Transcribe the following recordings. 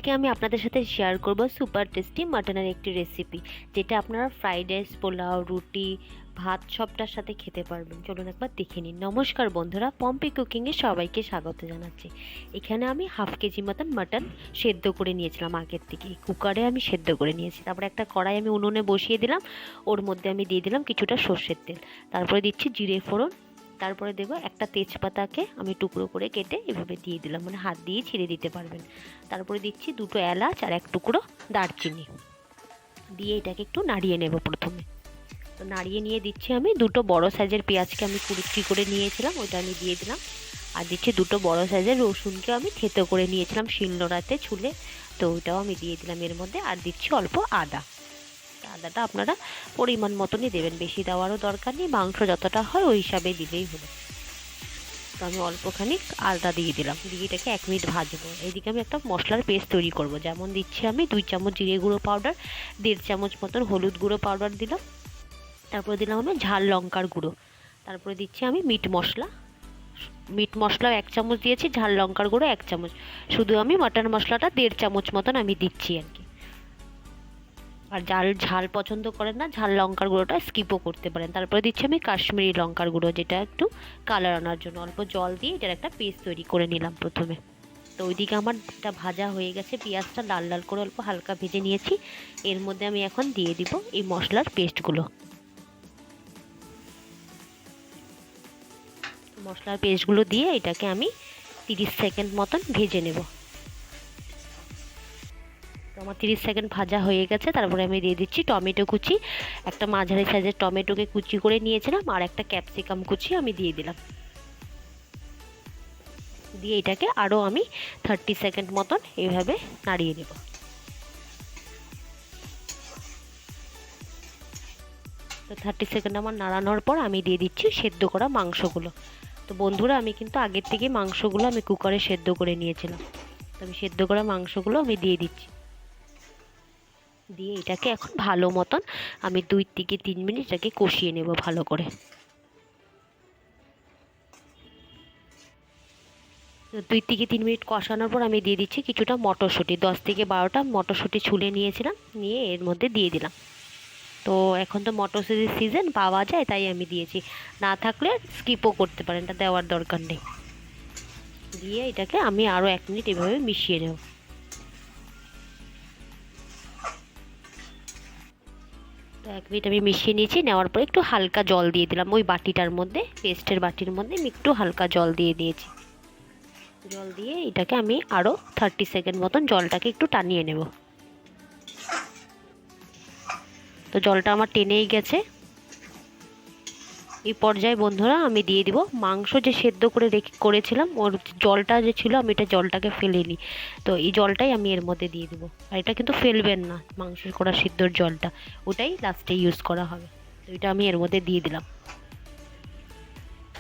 আজকে আমি আপনাদের সাথে শেয়ার করব সুপার টেস্টি মাটনের একটি রেসিপি, যেটা আপনারা ফ্রাইড রাইস, পোলাও, রুটি, ভাত সবটার সাথে খেতে পারবেন। চলুন একবার দেখে নিন। নমস্কার বন্ধুরা, পম্পি কুকিংয়ে সবাইকে স্বাগত জানাচ্ছি। এখানে আমি হাফ কেজি মতন মাটন সেদ্ধ করে নিয়েছিলাম আগের থেকে। কুকারে আমি সেদ্ধ করে নিয়েছি। তারপরে একটা কড়াই আমি উনুনে বসিয়ে দিলাম। ওর মধ্যে আমি দিয়ে দিলাম কিছুটা সর্ষের তেল, তারপরে দিচ্ছি জিরে ফোড়ন, তারপরে দেবো একটা তেজপাতাকে আমি টুকরো করে কেটে এভাবে দিয়ে দিলাম, মানে হাত দিয়ে ছিঁড়ে দিতে পারবেন। তারপরে দিচ্ছি দুটো এলাচ আর এক টুকরো দারচিনি, দিয়ে এটাকে একটু নাড়িয়ে নেব প্রথমে। তো নাড়িয়ে নিয়ে দিচ্ছি আমি দুটো বড় সাইজের পেঁয়াজকে আমি কুচি করে নিয়েছিলাম, ওইটা আমি দিয়ে দিলাম। আর দিচ্ছি দুটো বড় সাইজের রসুনকে আমি থেতো করে নিয়েছিলাম শিলনোড়াতে ছুলে, তো ওইটাও আমি দিয়ে দিলাম এর মধ্যে। আর দিচ্ছি অল্প আদা। আদাটা আপনারা পরিমাণ মতনই দেবেন, বেশি দেওয়ারও দরকার নেই, মাংস যতটা হয় ওই হিসাবে দিলেই হলো। তো আমি অল্পখানি আদা দিয়ে দিলাম, দিয়ে এটাকে 1 মিনিট ভাজবো। এইদিকে আমি একটা মশলার পেস্ট তৈরি করব। যেমন দিচ্ছি আমি 2 চামচ জিরে গুঁড়ো পাউডার, 1.5 চামচ মতন হলুদ গুঁড়ো পাউডার দিলাম, তারপরে দিলাম আমি ঝাল লঙ্কার গুঁড়ো, তারপরে দিচ্ছি আমি মিট মশলা 1 চামচ দিয়েছি, ঝাল লঙ্কার গুঁড়ো 1 চামচ, শুধু আমি মাটন মশলাটা 1.5 চামচ মতন আমি দিচ্ছি আর কি। আর ঝাল পছন্দ করেন না, ঝাল লঙ্কার গুঁড়োটা স্কিপও করতে পারেন। তারপরে দিচ্ছি আমি কাশ্মীরি লঙ্কার গুঁড়ো, যেটা একটু কালার আনার জন্য। অল্প জল দিয়ে এটার একটা পেস্ট তৈরি করে নিলাম প্রথমে। তো ওইদিকে আমার এটা ভাজা হয়ে গেছে, পেঁয়াজটা লাল লাল করে অল্প হালকা ভেজে নিয়েছি। এর মধ্যে আমি এখন দিয়ে দিব এই মশলার পেস্টগুলো। মশলার পেস্টগুলো দিয়ে এটাকে আমি 30 সেকেন্ড মতন ভেজে নেব। তো আমার 30 সেকেন্ড ভাজা হয়ে গেছে। তারপরে আমি দিয়ে দিচ্ছি টমেটো কুচি, একটা মাঝারি সাইজের টমেটোকে কুচি করে নিয়েছিলাম, আর একটা ক্যাপসিকাম কুচি আমি দিয়ে দিলাম। দিয়ে এটাকে আরও আমি 30 সেকেন্ড মতন এইভাবে নাড়িয়ে নেব। তো 30 সেকেন্ড আমার নাড়ানোর পর আমি দিয়ে দিচ্ছি সেদ্ধ করা মাংসগুলো। তো বন্ধুরা, আমি কিন্তু আগের থেকে মাংসগুলো আমি কুকারে সেদ্ধ করে নিয়েছিলাম। তো আমি সেদ্ধ করা মাংসগুলো আমি দিয়ে দিচ্ছি, দিয়ে এটাকে এখন ভালো মতন আমি 2 থেকে 3 মিনিট এটাকে কষিয়ে নেব ভালো করে। 2 থেকে 3 মিনিট কষানোর পর আমি দিয়ে দিচ্ছি কিছুটা মটরশুঁটি, 10 থেকে 12টা মটরশুঁটি ছুলে নিয়েছিলাম, নিয়ে এর মধ্যে দিয়ে দিলাম। তো এখন তো মটরশুঁটির সিজন পাওয়া যায়, তাই আমি দিয়েছি, না থাকলে স্কিপও করতে পারেন, এটা দেওয়ার দরকার নেই। দিয়ে এটাকে আমি আরও 1 মিনিট এভাবে মিশিয়ে নেব। তো 1 মিনিট আমি মিশিয়ে নিয়েছি, নেওয়ার পরে একটু হালকা জল দিয়ে দিলাম ওই বাটিটার মধ্যে, পেস্টের বাটির মধ্যে আমি একটু হালকা জল দিয়ে দিয়েছি। জল দিয়ে এটাকে আমি আরও 30 সেকেন্ড মতন জলটাকে একটু টানিয়ে নেব। তো জলটা আমার টেনেই গেছে। এই পর্যায়ে বন্ধুরা আমি দিয়ে দিব মাংস যে সেদ্ধ করে করেছিলাম, ওর জলটা যে ছিল আমি এটা জলটাকে ফেলে নিই। তো এই জলটাই আমি এর মধ্যে দিয়ে দেবো, আর এটা কিন্তু ফেলবেন না, মাংস করা সিদ্ধর জলটা, ওটাই লাস্টে ইউজ করা হবে। তো এটা আমি এর মধ্যে দিয়ে দিলাম,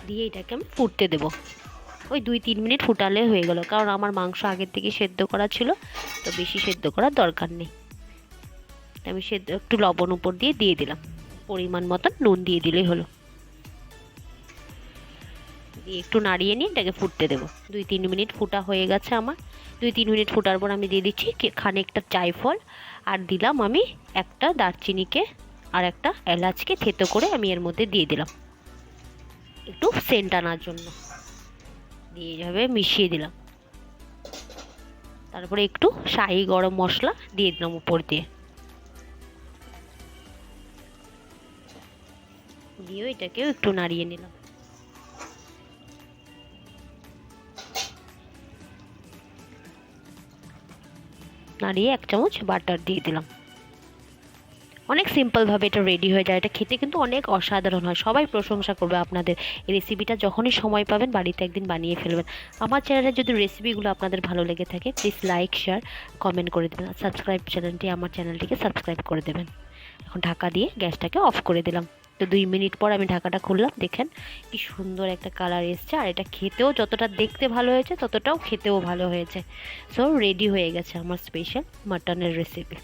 দিয়ে এটাকে আমি ফুটতে দেবো। ওই 2-3 মিনিট ফুটালে হয়ে গেল, কারণ আমার মাংস আগের থেকে সেদ্ধ করা ছিল, তো বেশি সেদ্ধ করার দরকার নেই। আমি সেদ্ধ একটু লবণ উপর দিয়ে দিলাম, পরিমাণ মতন নুন দিয়ে দিলেই হলো। দিয়ে একটু নাড়িয়ে নিয়ে এটাকে ফুটতে দেবো। 2-3 মিনিট ফুটা হয়ে গেছে আমার। 2-3 মিনিট ফোটার পর আমি দিয়ে দিচ্ছি খানিকটা জায়ফল, আর দিলাম আমি একটা দারচিনিকে আর একটা এলাচকে থেতো করে আমি এর মধ্যে দিয়ে দিলাম একটু সেন্ট আনার জন্য। দিয়ে এইভাবে মিশিয়ে দিলাম। তারপরে একটু শাহি গরম মশলা দিয়ে দিলাম উপর দিয়ে, দিয়েও এটাকেও একটু নাড়িয়ে নিলাম। নাড়িয়ে 1 চামচ বাটার দিয়ে দিলাম। অনেক সিম্পলভাবে এটা রেডি হয়ে যায়। এটা খেতে কিন্তু অনেক অসাধারণ হয়, সবাই প্রশংসা করবে আপনাদের। এই রেসিপিটা যখনই সময় পাবেন বাড়িতে একদিন বানিয়ে ফেলবেন। আমার চ্যানেলে যদি রেসিপিগুলো আপনাদের ভালো লেগে থাকে, প্লিজ লাইক, শেয়ার, কমেন্ট করে দেবেন। আর আমার চ্যানেলটিকে সাবস্ক্রাইব করে দেবেন। এখন ঢাকা দিয়ে গ্যাসটাকে অফ করে দিলাম। তো 2 মিনিট পর আমি ঢাকাটা খুললাম, দেখেন কি সুন্দর একটা কালার এসছে। আর এটা খেতেও যতটা দেখতে ভালো হয়েছে ততটাও খেতেও ভালো হয়েছে। সো রেডি হয়ে গেছে আমার স্পেশাল মাটনের রেসিপি।